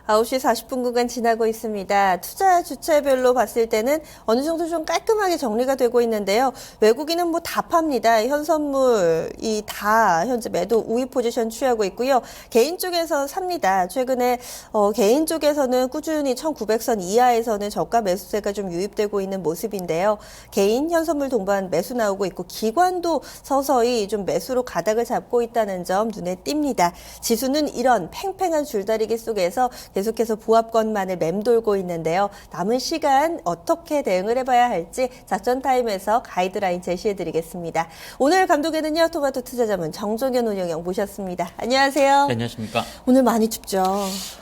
9시 40분 구간 지나고 있습니다. 투자 주체별로 봤을 때는 어느 정도 좀 깔끔하게 정리가 되고 있는데요. 외국인은 뭐 다 팝니다. 현선물이 다 현재 매도 우위 포지션 취하고 있고요. 개인 쪽에서 삽니다. 최근에 개인 쪽에서는 꾸준히 1900선 이하에서는 저가 매수세가 좀 유입되고 있는 모습인데요. 개인 현선물 동반 매수 나오고 있고 기관도 서서히 좀 매수로 가닥을 잡고 있다는 점 눈에 띕니다. 지수는 이런 팽팽한 줄다리기 속에서 계속해서 보합권만을 맴돌고 있는데요. 남은 시간 어떻게 대응을 해봐야 할지 작전 타임에서 가이드라인 제시해드리겠습니다. 오늘 감독에는요. 토마토 투자자문 정종현 운영형 모셨습니다. 안녕하세요. 네, 안녕하십니까. 오늘 많이 춥죠?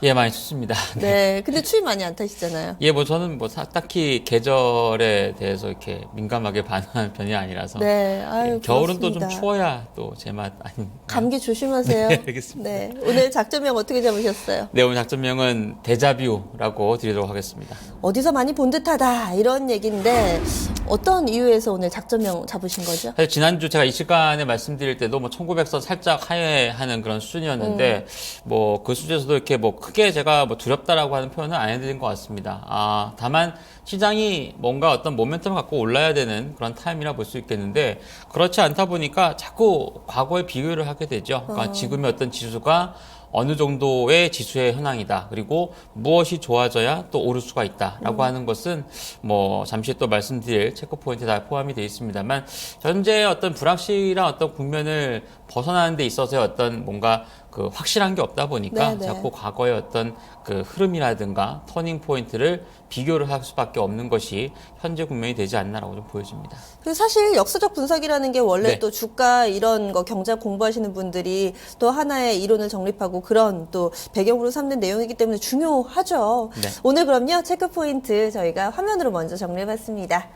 예, 많이 춥습니다. 네, 근데 추위 많이 안 타시잖아요. 예, 뭐 저는 뭐 딱히 계절에 대해서 이렇게 민감하게 반응하는 편이 아니라서. 네, 아유, 예, 겨울은 또 좀 부럽습니다. 추워야 또 제 맛 아닌. 감기 조심하세요. 네, 알겠습니다. 네, 오늘 작전명 어떻게 잡으셨어요? 네, 오늘 작전명은 데자뷰라고 드리도록 하겠습니다. 어디서 많이 본 듯하다 이런 얘기인데 어떤 이유에서 오늘 작전명 잡으신 거죠? 사실 지난주 제가 이 시간에 말씀드릴 때도 뭐 1900선 살짝 하회하는 그런 수준이었는데 뭐 그 수준에서도 이렇게 뭐 크게 제가 뭐 두렵다라고 하는 표현은 안 해드린 것 같습니다. 다만 시장이 뭔가 어떤 모멘텀을 갖고 올라야 되는 그런 타임이라 볼 수 있겠는데 그렇지 않다 보니까 자꾸 과거에 비교를 하게 되죠. 그러니까 지금의 어떤 지수가 어느 정도의 지수의 현황이다. 그리고 무엇이 좋아져야 또 오를 수가 있다라고 하는 것은 뭐 잠시 또 말씀드릴 체크 포인트에 다 포함이 되어 있습니다만 현재 어떤 불확실한 어떤 국면을 벗어나는 데 있어서의 어떤 뭔가 그 확실한 게 없다 보니까 네네. 자꾸 과거의 어떤 그 흐름이라든가 터닝 포인트를 비교를 할 수밖에 없는 것이 현재 국면이 되지 않나라고 좀 보여집니다. 그리고 사실 역사적 분석이라는 게 원래 네. 또 주가 이런 거 경제 공부하시는 분들이 또 하나의 이론을 정립하고 그런 또 배경으로 삼는 내용이기 때문에 중요하죠. 네. 오늘 그럼요 체크 포인트 저희가 화면으로 먼저 정리해봤습니다.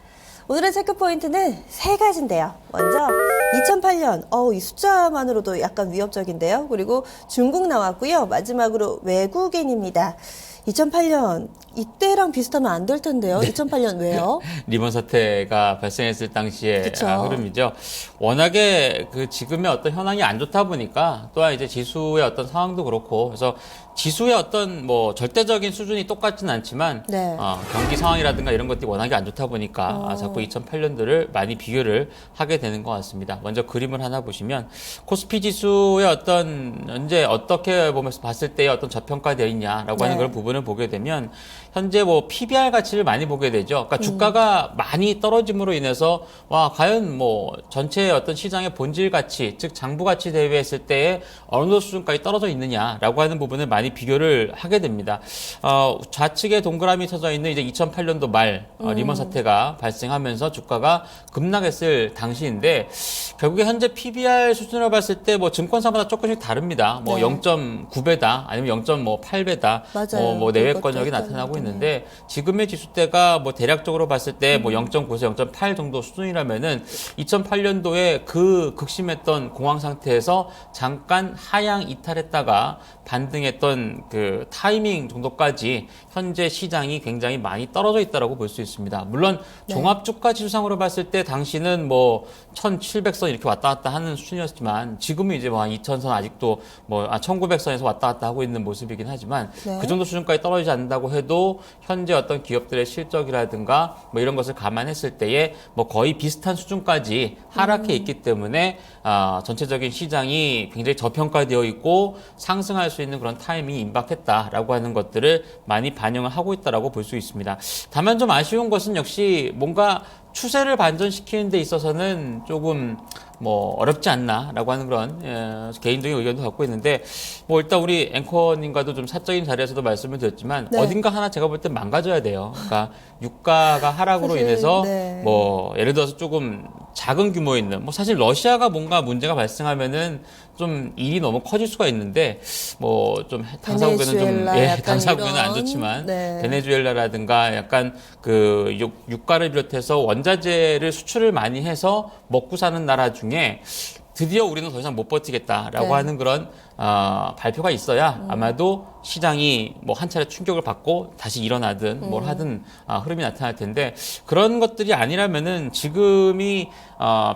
오늘의 체크 포인트는 세 가지인데요. 먼저 2008년, 이 숫자만으로도 약간 위협적인데요. 그리고 중국 나왔고요. 마지막으로 외국인입니다. 2008년 이때랑 비슷하면 안 될 텐데요. 2008년 왜요? 리먼 사태가 발생했을 당시의 그쵸. 흐름이죠. 워낙에 그 지금의 어떤 현황이 안 좋다 보니까 또한 이제 지수의 어떤 상황도 그렇고 그래서 지수의 어떤 뭐 절대적인 수준이 똑같진 않지만 네. 경기 상황이라든가 이런 것들이 워낙에 안 좋다 보니까 자꾸 2008년도를 많이 비교를 하게 되는 것 같습니다. 먼저 그림을 하나 보시면 코스피 지수의 어떤 현재 어떻게 보면서 봤을 때의 어떤 저평가되어 있냐라고 하는 네. 그런 부분을 보게 되면 현재 뭐 PBR 가치를 많이 보게 되죠. 그러니까 주가가 많이 떨어짐으로 인해서 와 과연 뭐 전체 어떤 시장의 본질 가치, 즉 장부 가치 대비했을 때에 어느 정도 수준까지 떨어져 있느냐라고 하는 부분을 많이 비교를 하게 됩니다. 좌측에 동그라미 쳐져 있는 이제 2008년도 말 리먼 사태가 발생하면서 주가가 급락했을 당시인데 결국에 현재 PBR 수준으로 봤을 때 뭐 증권사마다 조금씩 다릅니다. 뭐 네. 0.9배다 아니면 0.8배다. 맞아요. 뭐 내외권역이 그것도 나타나고 있다는 있는데 지금의 지수대가 뭐 대략적으로 봤을 때 뭐 0.9에서 0.8 정도 수준이라면은 2008년도에 그 극심했던 공황 상태에서 잠깐 하향 이탈했다가 반등했던 그 타이밍 정도까지 현재 시장이 굉장히 많이 떨어져 있다라고 볼 수 있습니다. 물론 네. 종합 주가 지수상으로 봤을 때 당시는 뭐 1700선 이렇게 왔다 갔다 하는 수준이었지만 지금은 이제 뭐 한 2000선 아직도 뭐 1900선에서 왔다 갔다 하고 있는 모습이긴 하지만 네. 그 정도 수준까지 떨어지지 않는다고 해도 현재 어떤 기업들의 실적이라든가 뭐 이런 것을 감안했을 때에 뭐 거의 비슷한 수준까지 하락해 있기 때문에 전체적인 시장이 굉장히 저평가되어 있고 상승할 수 있는 그런 타이밍이 임박했다라고 하는 것들을 많이 반영을 하고 있다라고 볼 수 있습니다. 다만 좀 아쉬운 것은 역시 뭔가 추세를 반전시키는 데 있어서는 조금 뭐 어렵지 않나라고 하는 그런 개인적인 의견도 갖고 있는데 뭐 일단 우리 앵커님과도 좀 사적인 자리에서도 말씀을 드렸지만 네. 어딘가 하나 제가 볼 때 망가져야 돼요. 그러니까 유가가 하락으로 사실, 인해서 네. 뭐 예를 들어서 조금 작은 규모 있는 뭐 사실 러시아가 뭔가 문제가 발생하면은 좀 일이 너무 커질 수가 있는데 뭐 좀 당사국에는 좀 베네수엘라 약간 당사국에는 안 이런, 좋지만 네. 베네수엘라라든가 약간 그 유가를 비롯해서 원자재를 수출을 많이 해서 먹고 사는 나라 중에 드디어 우리는 더 이상 못 버티겠다라고 네. 하는 그런 발표가 있어야 아마도 시장이 뭐 한 차례 충격을 받고 다시 일어나든 뭘 하든 흐름이 나타날 텐데 그런 것들이 아니라면은 지금이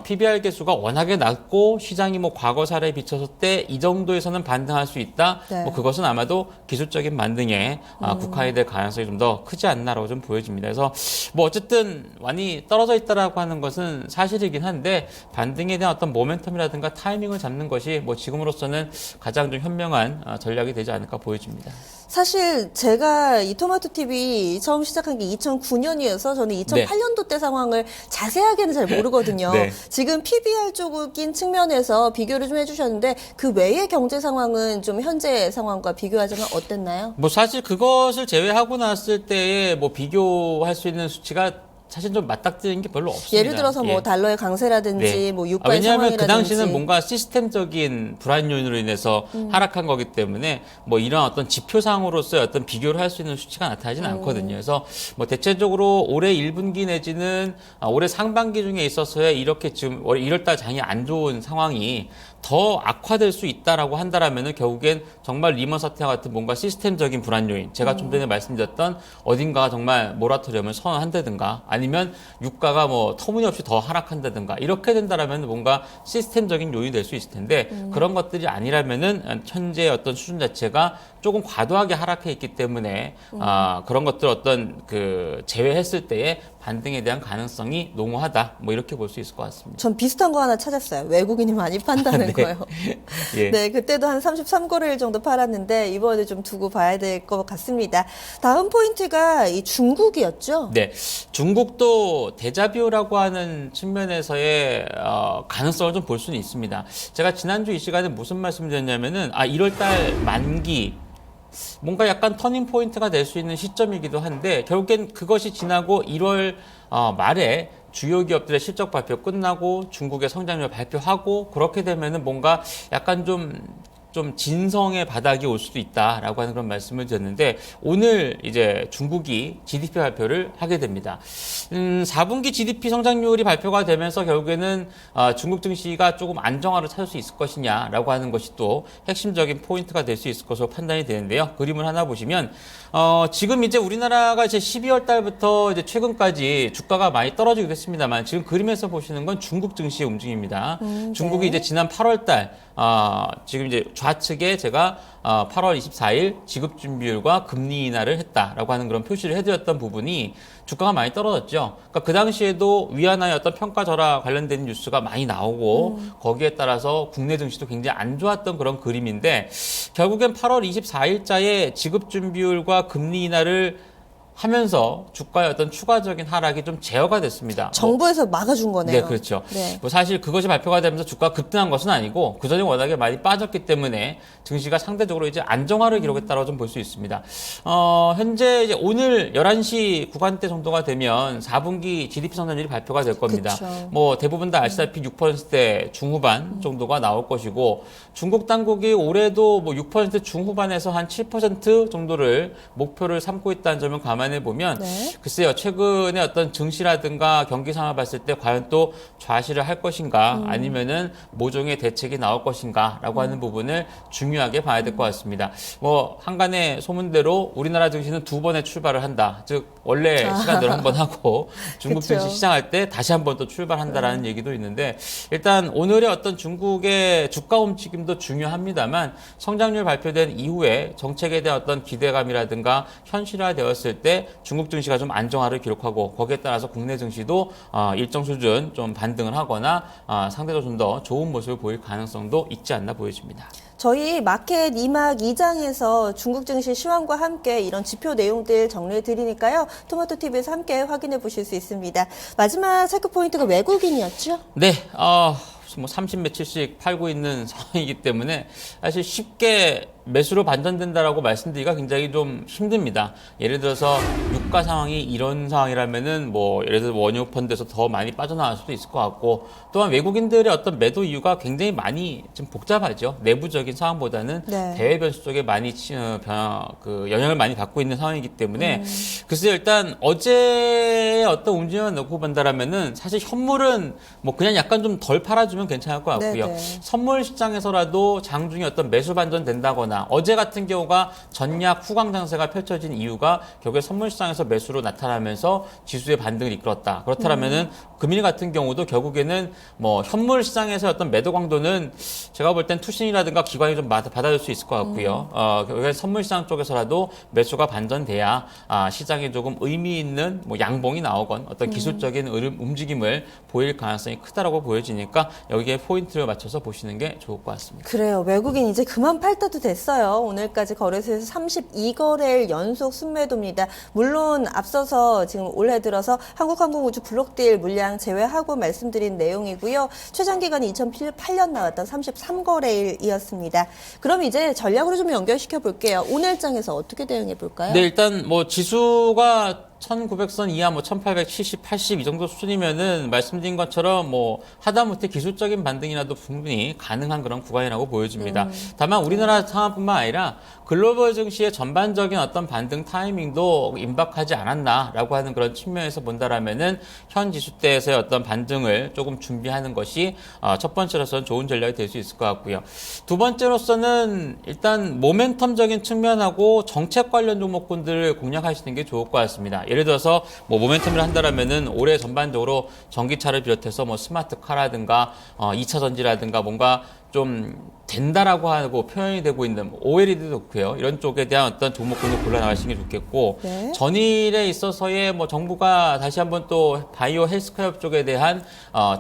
PBR 개수가 워낙에 낮고 시장이 뭐 과거 사례에 비춰서 때 이 정도에서는 반등할 수 있다. 네. 뭐 그것은 아마도 기술적인 반등에 국한이 될 가능성이 좀 더 크지 않나라고 좀 보여집니다. 그래서 뭐 어쨌든 많이 떨어져 있다라고 하는 것은 사실이긴 한데 반등에 대한 어떤 모멘텀이라든가 타이밍을 잡는 것이 뭐 지금으로서는 가장 좀 현명한 전략이 되지 않을까 보여집니다. 사실 제가 이 토마토 TV 처음 시작한 게 2009년이어서 저는 2008년도 때 상황을 자세하게는 잘 모르거든요. 네. 지금 PBR 쪽인 측면에서 비교를 좀 해주셨는데 그 외의 경제 상황은 좀 현재 상황과 비교하자면 어땠나요? 뭐 사실 그것을 제외하고 났을 때에 뭐 비교할 수 있는 수치가 사실 좀 맞닥뜨리는 게 별로 없습니다. 예를 들어서 뭐 달러의 강세라든지 네. 뭐 유가의 왜냐하면 상황이라든지 그 당시는 뭔가 시스템적인 불안 요인으로 인해서 하락한 거기 때문에 뭐 이런 어떤 지표상으로서의 어떤 비교를 할 수 있는 수치가 나타나지는 않거든요. 그래서 뭐 대체적으로 올해 1분기 내지는 올해 상반기 중에 있어서의 이렇게 지금 1월달 장이 안 좋은 상황이 더 악화될 수 있다라고 한다라면은 결국엔 정말 리먼 사태와 같은 뭔가 시스템적인 불안 요인, 제가 좀 전에 말씀드렸던 어딘가가 정말 모라토리엄을 선언한다든가 아니면 유가가 뭐 터무니없이 더 하락한다든가 이렇게 된다라면 뭔가 시스템적인 요인이 될 수 있을 텐데 그런 것들이 아니라면은 현재 어떤 수준 자체가 조금 과도하게 하락해 있기 때문에 그런 것들 어떤 그 제외했을 때의 반등에 대한 가능성이 농후하다 뭐 이렇게 볼 수 있을 것 같습니다. 전 비슷한 거 하나 찾았어요. 외국인이 많이 판다는 네. 거예요. 예. 네, 그때도 한 33거래일 정도 팔았는데 이번에 좀 두고 봐야 될 것 같습니다. 다음 포인트가 이 중국이었죠? 네, 중국도 데자뷰라고 하는 측면에서의 가능성을 좀 볼 수는 있습니다. 제가 지난주 이 시간에 무슨 말씀을 드렸냐면은 1월달 만기 뭔가 약간 터닝 포인트가 될 수 있는 시점이기도 한데 결국엔 그것이 지나고 1월 말에 주요 기업들의 실적 발표 끝나고 중국의 성장률 발표하고 그렇게 되면은 뭔가 약간 좀 진성의 바닥이 올 수도 있다라고 하는 그런 말씀을 드렸는데 오늘 이제 중국이 GDP 발표를 하게 됩니다. 4분기 GDP 성장률이 발표가 되면서 결국에는 중국 증시가 조금 안정화를 찾을 수 있을 것이냐라고 하는 것이 또 핵심적인 포인트가 될 수 있을 것으로 판단이 되는데요. 그림을 하나 보시면 지금 이제 우리나라가 이제 12월 달부터 이제 최근까지 주가가 많이 떨어지기도 했습니다만 지금 그림에서 보시는 건 중국 증시의 움직임입니다. 중국이 네. 이제 지난 8월 달 지금 이제 좌측에 제가 8월 24일 지급 준비율과 금리 인하를 했다라고 하는 그런 표시를 해드렸던 부분이 주가가 많이 떨어졌죠. 그러니까 그 당시에도 위안화의 어떤 평가 절하 관련된 뉴스가 많이 나오고 거기에 따라서 국내 증시도 굉장히 안 좋았던 그런 그림인데 결국엔 8월 24일자에 지급 준비율과 금리 인하를 하면서 주가의 어떤 추가적인 하락이 좀 제어가 됐습니다. 정부에서 막아준 거네요. 네, 그렇죠. 네. 뭐 사실 그것이 발표가 되면서 주가가 급등한 것은 아니고 그전에 워낙에 많이 빠졌기 때문에 증시가 상대적으로 이제 안정화를 기록했다고 좀 볼 수 있습니다. 현재 이제 오늘 11시 구간대 정도가 되면 4분기 GDP 성장률이 발표가 될 겁니다. 그쵸. 뭐 대부분 다 아시다시피 6%대 중후반 정도가 나올 것이고 중국 당국이 올해도 뭐 6% 중후반에서 한 7% 정도를 목표를 삼고 있다는 점을 감안해 보면 네. 글쎄요 최근에 어떤 증시라든가 경기 상황을 봤을 때 과연 또 좌시를 할 것인가 아니면은 모종의 대책이 나올 것인가라고 하는 부분을 중요하게 봐야 될 것 같습니다. 뭐 한간의 소문대로 우리나라 증시는 2번의 출발을 한다. 즉 원래 시간대로 한 번 하고 중국 그쵸. 증시 시작할 때 다시 한 번 또 출발한다라는 얘기도 있는데 일단 오늘의 어떤 중국의 주가 움직임도 중요합니다만 성장률 발표된 이후에 정책에 대한 어떤 기대감이라든가 현실화되었을 때 중국 증시가 좀 안정화를 기록하고 거기에 따라서 국내 증시도 일정 수준 좀 반등을 하거나 상대적으로 좀 더 좋은 모습을 보일 가능성도 있지 않나 보여집니다. 저희 마켓 2막 2장에서 중국 증시 시황과 함께 이런 지표 내용들 정리해 드리니까요. 토마토 TV에서 함께 확인해 보실 수 있습니다. 마지막 체크 포인트가 외국인이었죠? 네, 뭐 30매출씩 팔고 있는 상황이기 때문에 사실 쉽게 매수로 반전된다라고 말씀드리기가 굉장히 좀 힘듭니다. 예를 들어서 유가 상황이 이런 상황이라면은 뭐 예를 들어 원유 펀드에서 더 많이 빠져나갈 수도 있을 것 같고 또한 외국인들의 어떤 매도 이유가 굉장히 많이 좀 복잡하죠. 내부적인 상황보다는 네. 대외 변수 쪽에 많이 영향을 많이 받고 있는 상황이기 때문에 글쎄요 일단 어제의 어떤 움직임만 놓고 본다라면은 사실 현물은 뭐 그냥 약간 좀 덜 팔아주면 괜찮을 것 같고요. 네네. 선물 시장에서라도 장중에 어떤 매수 반전 된다거나 나타나거나 어제 같은 경우가 전약 후강 장세가 펼쳐진 이유가 결국에 선물시장에서 매수로 나타나면서 지수의 반등을 이끌었다. 그렇다면은 금일 같은 경우도 결국에는 뭐 현물 시장에서 어떤 매도 강도는 제가 볼 땐 투신이라든가 기관이 좀 받아줄 수 있을 것 같고요. 결국에 선물 시장 쪽에서라도 매수가 반전돼야 시장에 조금 의미 있는 뭐 양봉이 나오건 어떤 기술적인 움직임을 보일 가능성이 크다라고 보여지니까 여기에 포인트를 맞춰서 보시는 게 좋을 것 같습니다. 그래요. 외국인 이제 그만 팔 때도 됐어요. 오늘까지 거래소에서 32거래일 연속 순매도입니다. 물론 앞서서 지금 올해 들어서 한국항공우주 블록딜 물량 제외하고 말씀드린 내용이고요. 최장 기간이 2008년 나왔던 33거래일이었습니다. 그럼 이제 전략으로 좀 연결시켜 볼게요. 오늘장에서 어떻게 대응해 볼까요? 네, 일단 뭐 지수가 1900선 이하 뭐 1870, 80 이 정도 수준이면은 말씀드린 것처럼 뭐 하다못해 기술적인 반등이라도 충분히 가능한 그런 구간이라고 보여집니다. 다만 우리나라 상황뿐만 아니라 글로벌 증시의 전반적인 어떤 반등 타이밍도 임박하지 않았나라고 하는 그런 측면에서 본다라면은 현 지수대에서의 어떤 반등을 조금 준비하는 것이 첫 번째로서는 좋은 전략이 될 수 있을 것 같고요. 두 번째로서는 일단 모멘텀적인 측면하고 정책 관련 종목군들을 공략하시는 게 좋을 것 같습니다. 예를 들어서 뭐 모멘텀을 한다라면은 올해 전반적으로 전기차를 비롯해서 뭐 스마트카라든가 2차 전지라든가 뭔가 좀 된다라고 하고 표현이 되고 있는 OLED도 좋고요. 이런 쪽에 대한 어떤 종목군을 골라 나가시는 게 좋겠고 네. 전일에 있어서의 뭐 정부가 다시 한번 또 바이오 헬스케어 쪽에 대한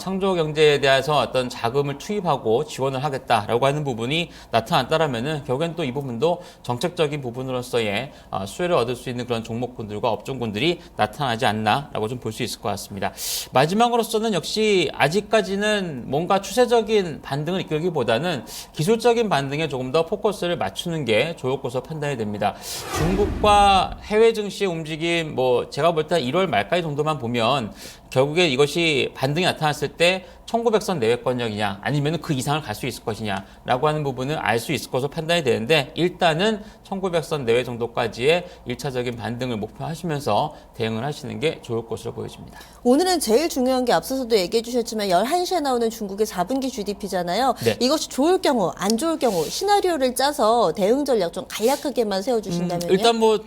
창조 경제에 대해서 어떤 자금을 투입하고 지원을 하겠다라고 하는 부분이 나타났다라면은 결국엔 또 이 부분도 정책적인 부분으로서의 수혜를 얻을 수 있는 그런 종목군들과 업종군들이 나타나지 않나라고 좀 볼 수 있을 것 같습니다. 마지막으로서는 역시 아직까지는 뭔가 추세적인 반등을 이끌기보다는 기술적인 반등에 조금 더 포커스를 맞추는 게 좋을 것으로 판단이 됩니다. 중국과 해외 증시의 움직임, 뭐 제가 볼 때 1월 말까지 정도만 보면 결국에 이것이 반등이 나타났을 때 1900선 내외권역이냐 아니면 그 이상을 갈 수 있을 것이냐라고 하는 부분을 알 수 있을 것으로 판단이 되는데 일단은 1900선 내외 정도까지의 1차적인 반등을 목표하시면서 대응을 하시는 게 좋을 것으로 보여집니다. 오늘은 제일 중요한 게 앞서서도 얘기해 주셨지만 11시에 나오는 중국의 4분기 GDP잖아요. 네. 이것이 좋을 경우, 안 좋을 경우 시나리오를 짜서 대응 전략 좀 간략하게만 세워주신다면요. 일단 뭐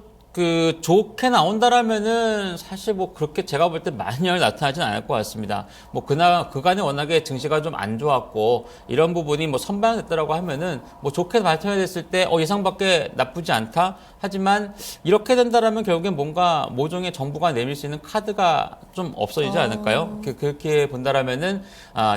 좋게 나온다라면은 사실 뭐 그렇게 제가 볼 때 만열 나타나지는 않을 것 같습니다. 뭐 그간에 워낙에 증시가 좀 안 좋았고 이런 부분이 뭐 선반영됐다라고 하면은 뭐 좋게 발표됐을 때 예상 밖에 나쁘지 않다. 하지만 이렇게 된다라면 결국엔 뭔가 모종의 정부가 내밀 수 있는 카드가 좀 없어지지 않을까요? 그렇게 본다라면은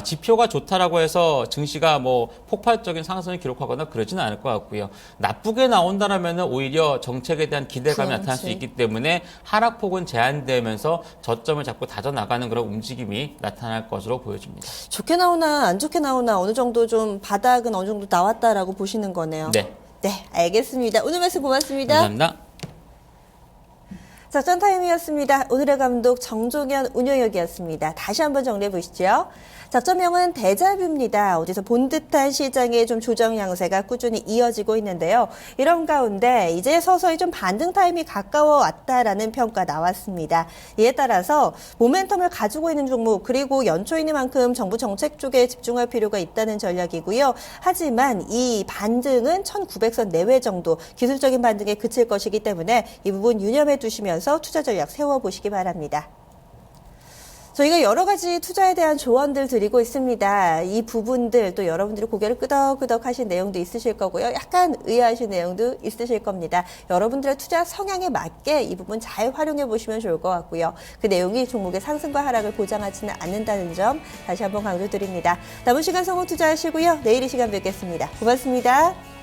지표가 좋다라고 해서 증시가 뭐 폭발적인 상승을 기록하거나 그러지는 않을 것 같고요. 나쁘게 나온다라면은 오히려 정책에 대한 기대감이 나타날 수 있기 때문에 하락폭은 제한되면서 저점을 자꾸 다져나가는 그런 움직임이 나타날 것으로 보여집니다. 좋게 나오나 안 좋게 나오나 어느 정도 좀 바닥은 어느 정도 나왔다라고 보시는 거네요. 네. 네, 알겠습니다. 오늘 말씀 고맙습니다. 감사합니다. 작전 타임이었습니다. 오늘의 감독 정종현 운영역이었습니다. 다시 한번 정리해 보시죠. 작전명은 데자뷰입니다. 어디서 본 듯한 시장의 좀 조정 양세가 꾸준히 이어지고 있는데요. 이런 가운데 이제 서서히 좀 반등 타임이 가까워 왔다라는 평가 나왔습니다. 이에 따라서 모멘텀을 가지고 있는 종목 그리고 연초이니만큼 정부 정책 쪽에 집중할 필요가 있다는 전략이고요. 하지만 이 반등은 1900선 내외 정도 기술적인 반등에 그칠 것이기 때문에 이 부분 유념해 두시면서 투자 전략 세워보시기 바랍니다. 저희가 여러 가지 투자에 대한 조언들 드리고 있습니다. 이 부분들 또 여러분들이 고개를 끄덕끄덕 하신 내용도 있으실 거고요. 약간 의아하신 내용도 있으실 겁니다. 여러분들의 투자 성향에 맞게 이 부분 잘 활용해 보시면 좋을 것 같고요. 그 내용이 종목의 상승과 하락을 보장하지는 않는다는 점 다시 한번 강조드립니다. 남은 시간 성공 투자하시고요. 내일 이 시간 뵙겠습니다. 고맙습니다.